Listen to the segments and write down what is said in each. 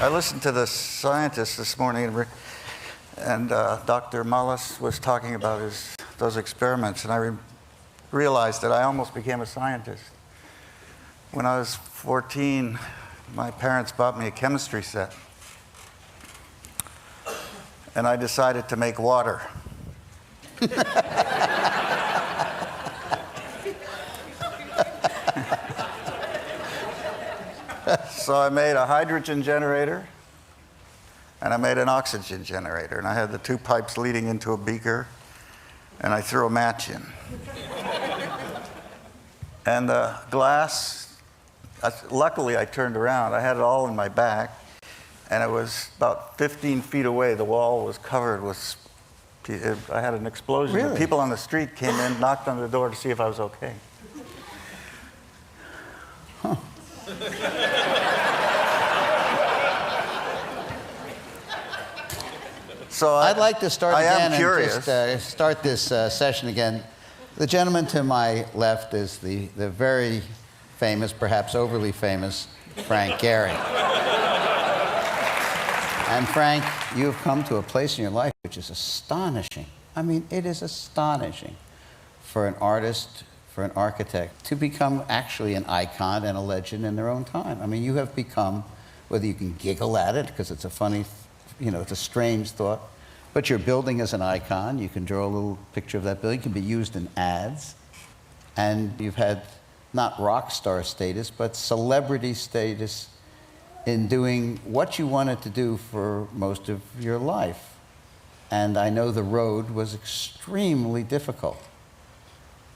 I listened to the scientist this morning, and Dr. Mullis was talking about those experiments, and I realized that I almost became a scientist. When I was 14, my parents bought me a chemistry set, and I decided to make water. So I made a hydrogen generator, and I made an oxygen generator, and I had the two pipes leading into a beaker, and I threw a match in. And the glass, luckily I turned around. I had it all in my back, and it was about 15 feet away. The wall was covered with, I had an explosion. Really? The people on the street came in, knocked on the door to see if I was okay. Huh. So I'd like to start again and just start this session again. The gentleman to my left is the very famous, perhaps overly famous, Frank Gehry. And Frank, you have come to a place in your life which is astonishing. I mean, it is astonishing for an artist, for an architect, to become actually an icon and a legend in their own time. I mean, you have become, whether you can giggle at it, because it's a funny, it's a strange thought, but your building is an icon. You can draw a little picture of that building. It can be used in ads. And you've had not rock star status, but celebrity status in doing what you wanted to do for most of your life. And I know the road was extremely difficult.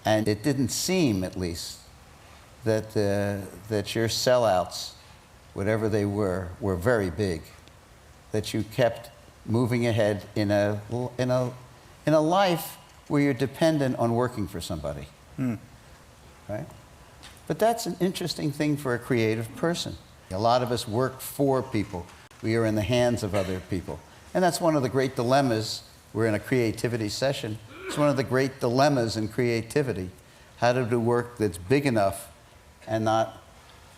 And it didn't seem, at least, that your sellouts, whatever they were very big. That you kept moving ahead in a life where you're dependent on working for somebody, right? But that's an interesting thing for a creative person. A lot of us work for people. We are in the hands of other people. And that's one of the great dilemmas. We're in a creativity session. It's one of the great dilemmas in creativity, how to do work that's big enough and not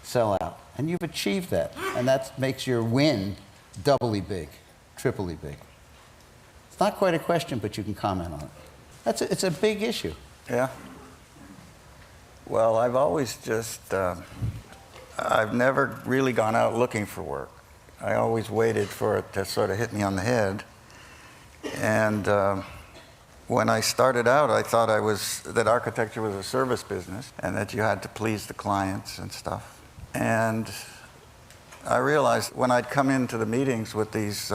sell out. And you've achieved that, and that makes your win doubly big, triply big. It's not quite a question, but you can comment on it. It's a big issue. Yeah. Well, I've always just, I've never really gone out looking for work. I always waited for it to sort of hit me on the head. And when I started out, I thought that architecture was a service business and that you had to please the clients and stuff. And I realized when I'd come into the meetings with these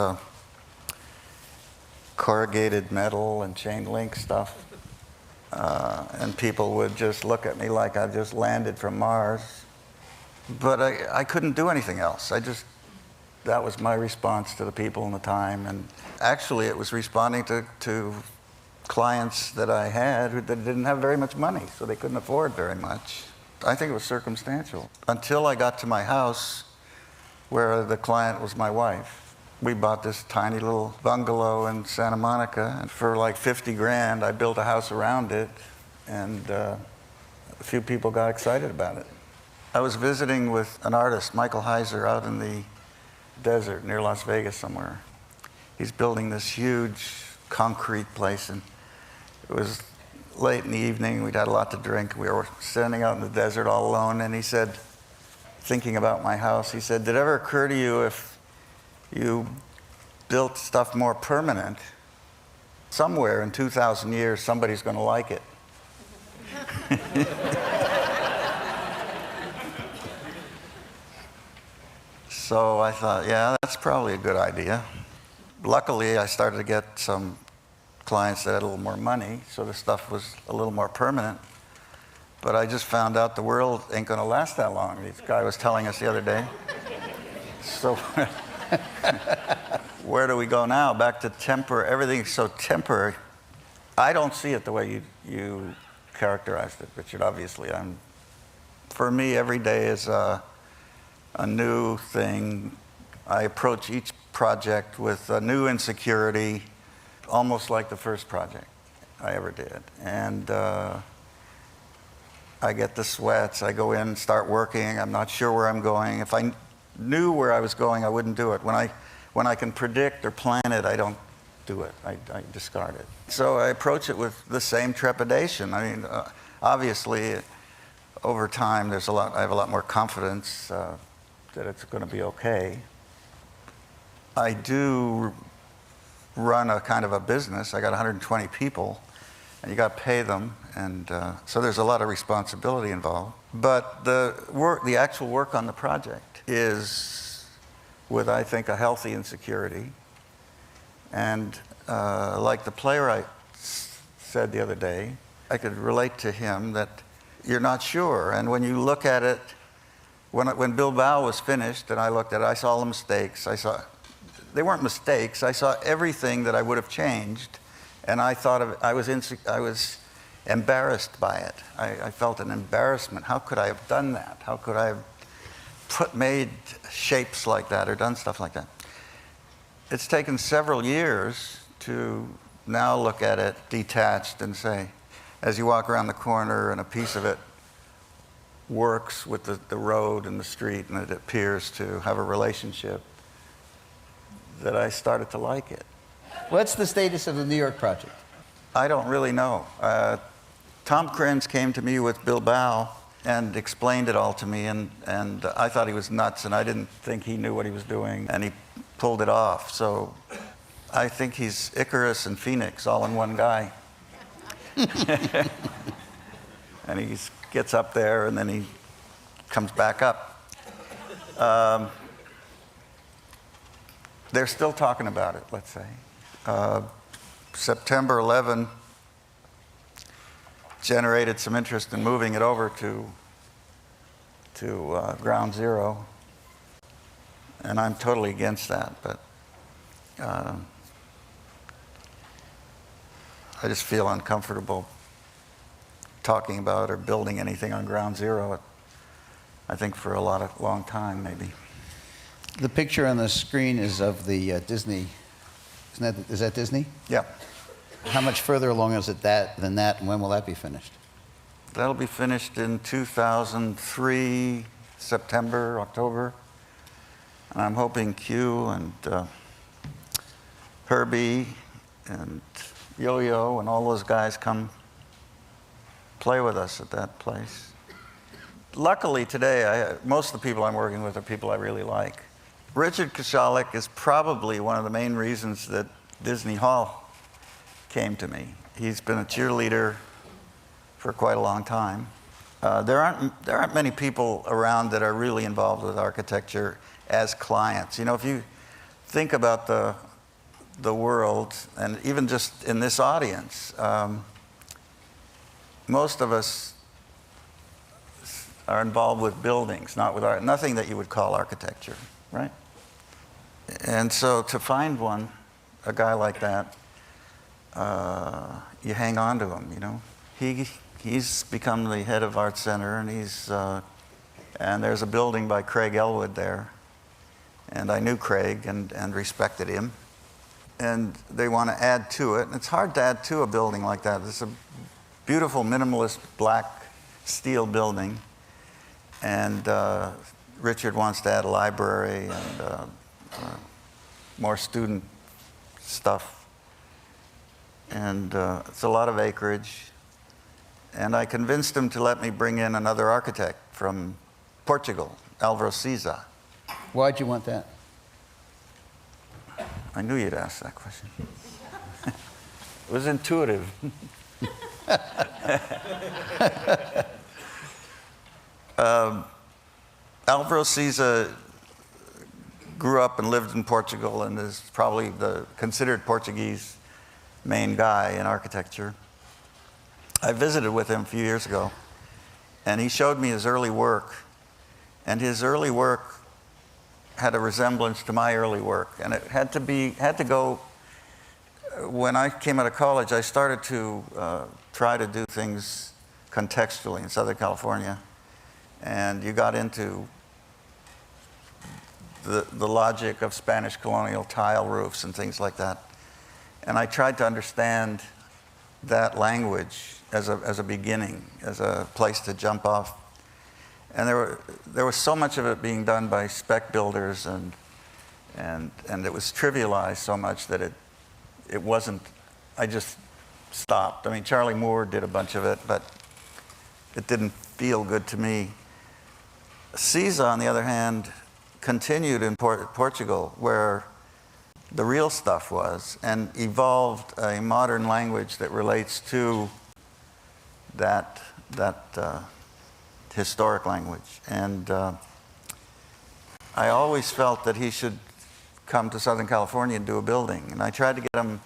corrugated metal and chain link stuff, and people would just look at me like I just landed from Mars. But I couldn't do anything else. That was my response to the people in the time. And actually, it was responding to clients that I had that didn't have very much money, so they couldn't afford very much. I think it was circumstantial. Until I got to my house, where the client was my wife. We bought this tiny little bungalow in Santa Monica, and for like 50 grand, I built a house around it, and a few people got excited about it. I was visiting with an artist, Michael Heiser, out in the desert near Las Vegas somewhere. He's building this huge concrete place, and it was late in the evening. We'd had a lot to drink. We were standing out in the desert all alone, and he said, thinking about my house, he said, did it ever occur to you if you built stuff more permanent, somewhere in 2,000 years, somebody's going to like it? So I thought, yeah, that's probably a good idea. Luckily, I started to get some clients that had a little more money, so the stuff was a little more permanent. But I just found out the world ain't going to last that long. This guy was telling us the other day. So where do we go now? Back to temporary. Everything's so temporary. I don't see it the way you characterized it, Richard. Obviously, for me, every day is a new thing. I approach each project with a new insecurity, almost like the first project I ever did. And I get the sweats. I go in, start working. I'm not sure where I'm going. If I knew where I was going, I wouldn't do it. When I can predict or plan it, I don't do it. I discard it. So I approach it with the same trepidation. I mean, obviously, over time, I have a lot more confidence that it's going to be okay. I do run a kind of a business. I got 120 people, and you got to pay them, and so there's a lot of responsibility involved. But the actual work on the project is with, I think, a healthy insecurity. And like the playwright said the other day, I could relate to him that you're not sure. And when you look at it, when Bilbao was finished and I looked at it, I saw all the mistakes. They weren't mistakes. I saw everything that I would have changed, and I thought I was embarrassed by it. I felt an embarrassment. How could I have done that? How could I have made shapes like that or done stuff like that? It's taken several years to now look at it detached and say, as you walk around the corner and a piece of it works with the road and the street and it appears to have a relationship, that I started to like it. What's the status of the New York project? I don't really know. Tom Krenz came to me with Bilbao and explained it all to me, and I thought he was nuts, and I didn't think he knew what he was doing, and he pulled it off. So I think he's Icarus and Phoenix all in one guy. And he gets up there, and then he comes back up. They're still talking about it, let's say. September 11 generated some interest in moving it over to Ground Zero. And I'm totally against that, but I just feel uncomfortable talking about or building anything on Ground Zero, I think for a long time, maybe. The picture on the screen is of the Disney. Is that Disney? Yeah. How much further along is it than that, and when will that be finished? That'll be finished in 2003, September, October. And I'm hoping Q and Herbie and Yo-Yo and all those guys come play with us at that place. Luckily today, most of the people I'm working with are people I really like. Richard Kashalik is probably one of the main reasons that Disney Hall came to me. He's been a cheerleader for quite a long time. There aren't many people around that are really involved with architecture as clients. You know, if you think about the world, and even just in this audience, most of us are involved with buildings, not with art, nothing that you would call architecture, right? And so to find a guy like that, you hang on to him, you know. He's become the head of Art Center, and and there's a building by Craig Elwood there. And I knew Craig and respected him. And they want to add to it. And it's hard to add to a building like that. It's a beautiful, minimalist, black steel building. And Richard wants to add a library and more student stuff. And it's a lot of acreage. And I convinced him to let me bring in another architect from Portugal, Álvaro Siza. Why'd you want that? I knew you'd ask that question. It was intuitive. Álvaro Siza grew up and lived in Portugal and is probably the considered Portuguese main guy in architecture. I visited with him a few years ago, and he showed me his early work. And his early work had a resemblance to my early work. And it had to go, when I came out of college, I started to try to do things contextually in Southern California. And you got into the logic of Spanish colonial tile roofs and things like that. And I tried to understand that language as a beginning, as a place to jump off. And there was so much of it being done by spec builders, and it was trivialized so much that it wasn't. I just stopped. I mean, Charlie Moore did a bunch of it, but it didn't feel good to me. CISA, on the other hand, continued in Portugal, where the real stuff was, and evolved a modern language that relates to that historic language. And I always felt that he should come to Southern California and do a building. And I tried to get him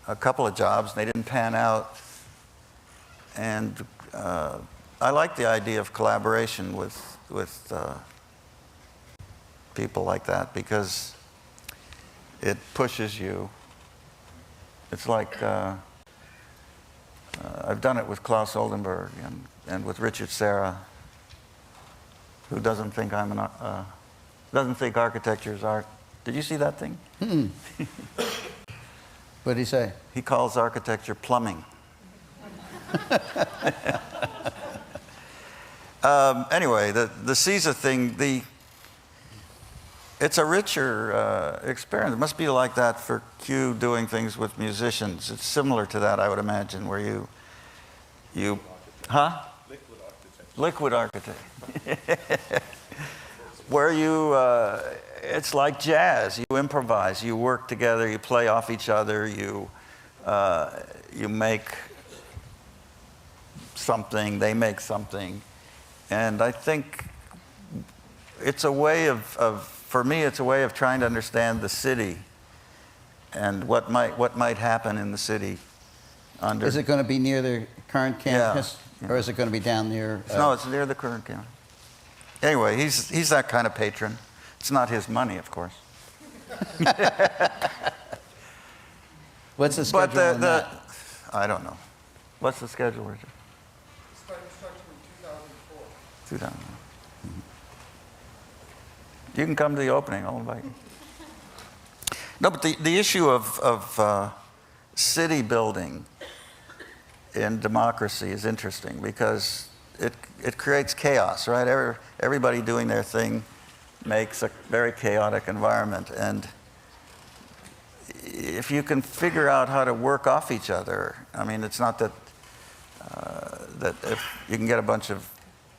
a couple of jobs, and they didn't pan out. And I like the idea of collaboration with people like that, because it pushes you. It's like I've done it with Klaus Oldenburg and with Richard Serra, who doesn't think doesn't think architecture is art. Did you see that thing? What did he say? He calls architecture plumbing. Anyway, the CISA thing, it's a richer experience. It must be like that for Q doing things with musicians. It's similar to that, I would imagine, where you huh? Liquid architect. Where it's like jazz. You improvise, you work together, you play off each other, you make something, they make something. And I think it's a way for me, it's a way of trying to understand the city and what might happen in the city. Is it going to be near the current campus? Yeah. Or is it going to be down near? No, it's near the current campus. Anyway, he's that kind of patron. It's not his money, of course. What's the schedule on that? I don't know. What's the schedule, Richard? It's starting in 2004. 2004. You can come to the opening. I'll invite you. No, but the issue of city building in democracy is interesting, because it creates chaos, right? Everybody doing their thing makes a very chaotic environment. And if you can figure out how to work off each other, I mean, it's not that if you can get a bunch of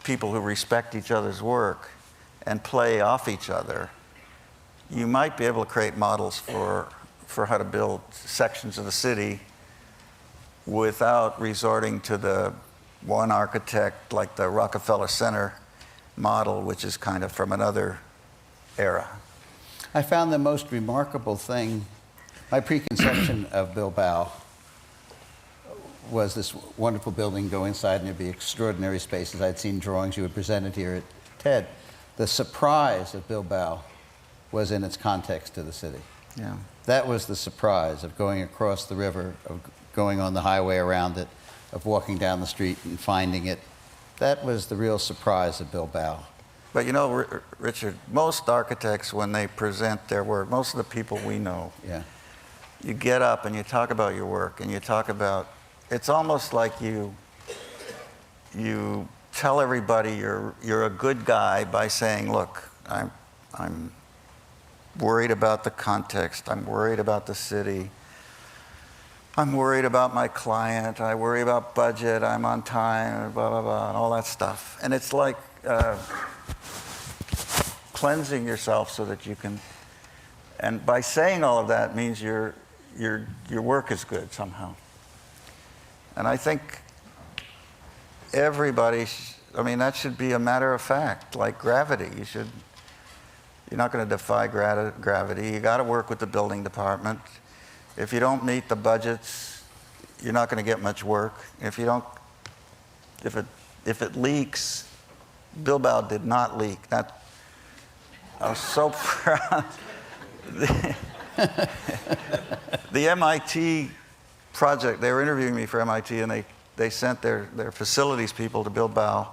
people who respect each other's work and play off each other, you might be able to create models for how to build sections of the city without resorting to the one architect, like the Rockefeller Center model, which is kind of from another era. I found the most remarkable thing, my preconception of Bilbao was this wonderful building, go inside and there'd be extraordinary spaces. I'd seen drawings you had presented here at TED. The surprise of Bilbao was in its context to the city. Yeah. That was the surprise of going across the river, of going on the highway around it, of walking down the street and finding it. That was the real surprise of Bilbao. But you know, Richard, most architects, when they present their work, most of the people we know, Yeah. you get up and you talk about your work, and you talk about, it's almost like you tell everybody you're a good guy by saying, look, I'm worried about the context, I'm worried about the city, I'm worried about my client, I worry about budget, I'm on time, blah, blah, blah, and all that stuff. And it's like cleansing yourself so that you can, and by saying all of that means your work is good somehow. And I think everybody, I mean, that should be a matter of fact, like gravity. You're not going to defy gravity. You got to work with the building department. If you don't meet the budgets, you're not going to get much work. If it leaks, Bilbao did not leak. I was so proud. The MIT project, they were interviewing me for MIT, and they sent their facilities people to Bilbao.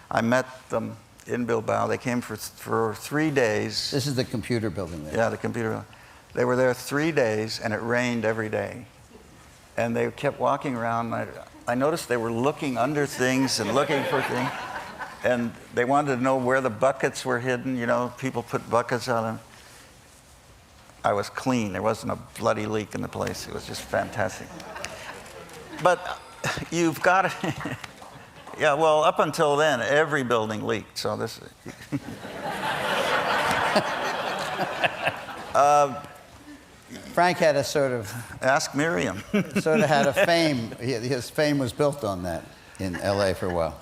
I met them in Bilbao. They came for 3 days. This is the computer building there. Yeah, the computer building. They were there 3 days, and it rained every day. And they kept walking around. I noticed they were looking under things and looking for things. And they wanted to know where the buckets were hidden. You know, people put buckets on them. I was clean. There wasn't a bloody leak in the place. It was just fantastic. But you've got to, yeah, well, up until then, every building leaked. So this, Frank had a sort of ask Miriam. had a fame. His fame was built on that in LA for a while.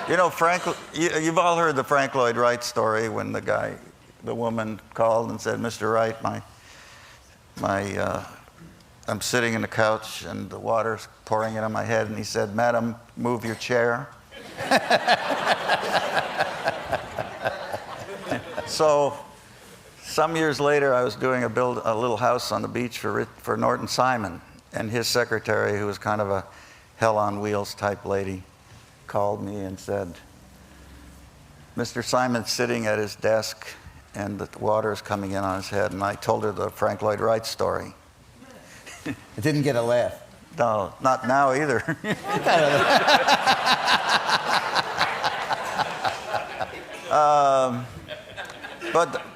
You know, you've all heard the Frank Lloyd Wright story when the woman called and said, "Mr. Wright, I'm sitting in the couch and the water's pouring in on my head." And he said, "Madam, move your chair." So some years later, I was doing a little house on the beach for Norton Simon, and his secretary, who was kind of a hell on wheels type lady, called me and said, "Mr. Simon's sitting at his desk and the water is coming in on his head." And I told her the Frank Lloyd Wright story. It didn't get a laugh. No, not now either.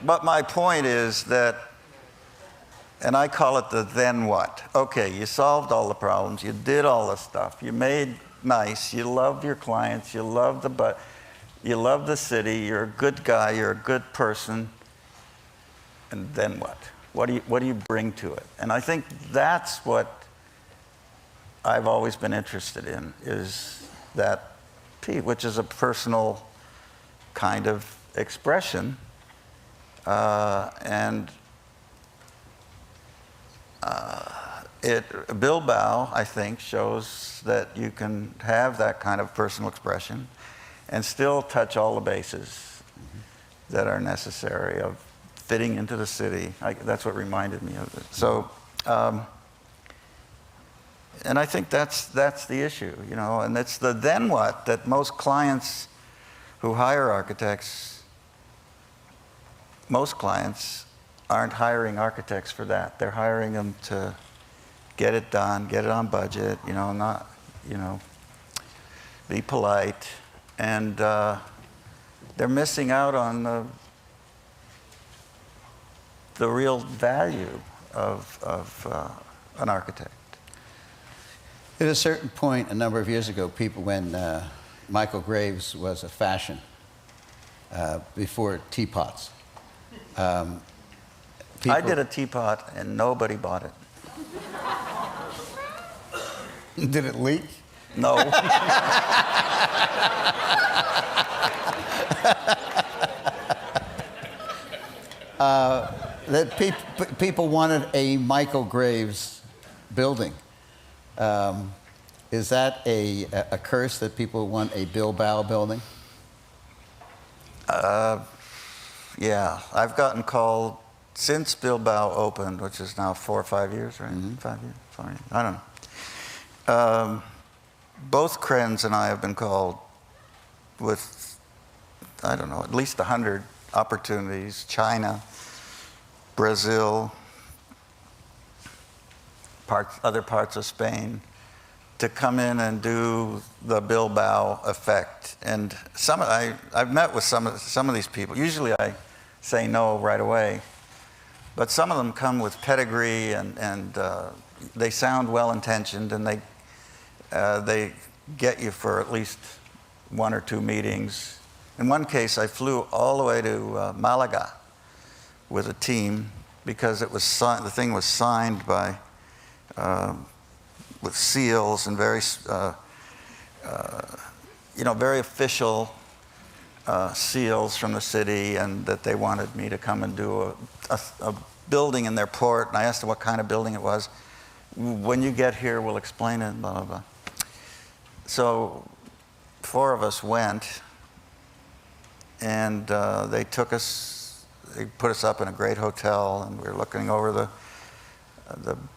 But my point is that, and I call it the then what. Okay, you solved all the problems, you did all the stuff, you made nice, you loved your clients, you loved the city, you're a good guy, you're a good person, and then what? What do you bring to it? And I think that's what I've always been interested in, is that piece, which is a personal kind of expression, Bilbao, I think, shows that you can have that kind of personal expression and still touch all the bases that are necessary of fitting into the city. That's what reminded me of it. So, and I think that's the issue, you know, and it's the then what that most clients who hire architects, most clients aren't hiring architects for that. They're hiring them to get it done, get it on budget, you know, not, you know, be polite. And they're missing out on the real value of an architect. At a certain point, a number of years ago, when Michael Graves was a fashion, before teapots. I did a teapot and nobody bought it. Did it leak? No. That people wanted a Michael Graves building. Is that a curse that people want a Bilbao building? Yeah, I've gotten called since Bilbao opened, which is now 4 or 5 years, right? 5 years, 4 years, I don't know. Both Krenz and I have been called with, I don't know, at least 100 opportunities. China, Brazil, other parts of Spain, to come in and do the Bilbao effect. And I've met with some of these people. Usually I say no right away, but some of them come with pedigree and they sound well-intentioned, and they get you for at least 1 or 2 meetings. In one case, I flew all the way to Malaga with a team because the thing was signed by with seals and very official seals from the city, and that they wanted me to come and do a building in their port. And I asked them what kind of building it was. "When you get here, we'll explain it," blah, blah, blah. So 4 of us went, and they put us up in a great hotel, and we were looking over the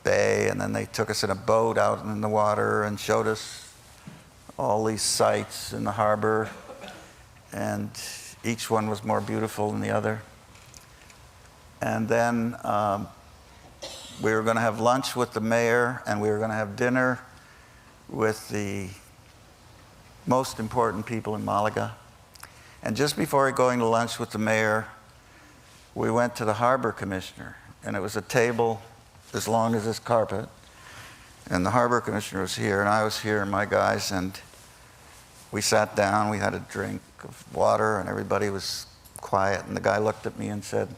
bay, and then they took us in a boat out in the water and showed us all these sights in the harbor, and each one was more beautiful than the other. And then we were going to have lunch with the mayor, and we were going to have dinner with the most important people in Malaga. And just before going to lunch with the mayor, we went to the harbor commissioner, and it was a table as long as this carpet. And the harbor commissioner was here, and I was here, and my guys, and we sat down, we had a drink of water, and everybody was quiet. And the guy looked at me and said,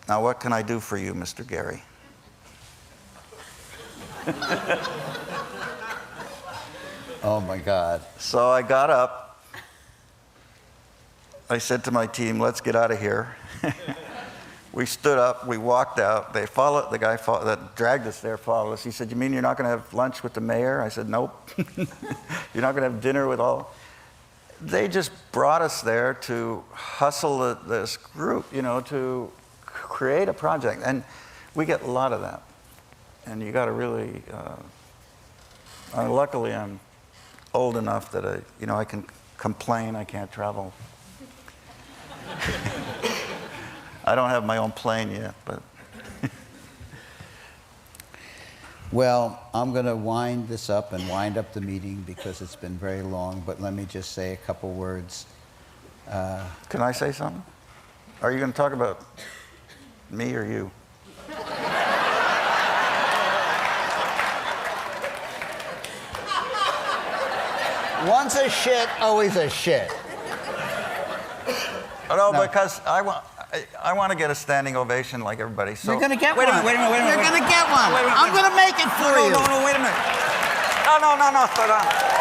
"Now what can I do for you, Mr. Gehry?" Oh my God. So I got up. I said to my team, "Let's get out of here." We stood up, we walked out. They followed, the guy that dragged us there followed us. He said, "You mean you're not going to have lunch with the mayor?" I said, "Nope." "You're not going to have dinner with all?" They just brought us there to hustle this group, to create a project. And we get a lot of that. And you got to really, luckily I'm old enough that I can complain I can't travel. I don't have my own plane yet, but. Well, I'm going to wind this up and wind up the meeting because it's been very long, but let me just say a couple words. Can I say something? Are you going to talk about me or you? Once a shit, always a shit. No, No. because I want to get a standing ovation like everybody. So You're going to get wait one. a minute, wait a minute. You're going to get one. Wait a minute. I'm going to make it for you. No, wait a minute. No, hold on.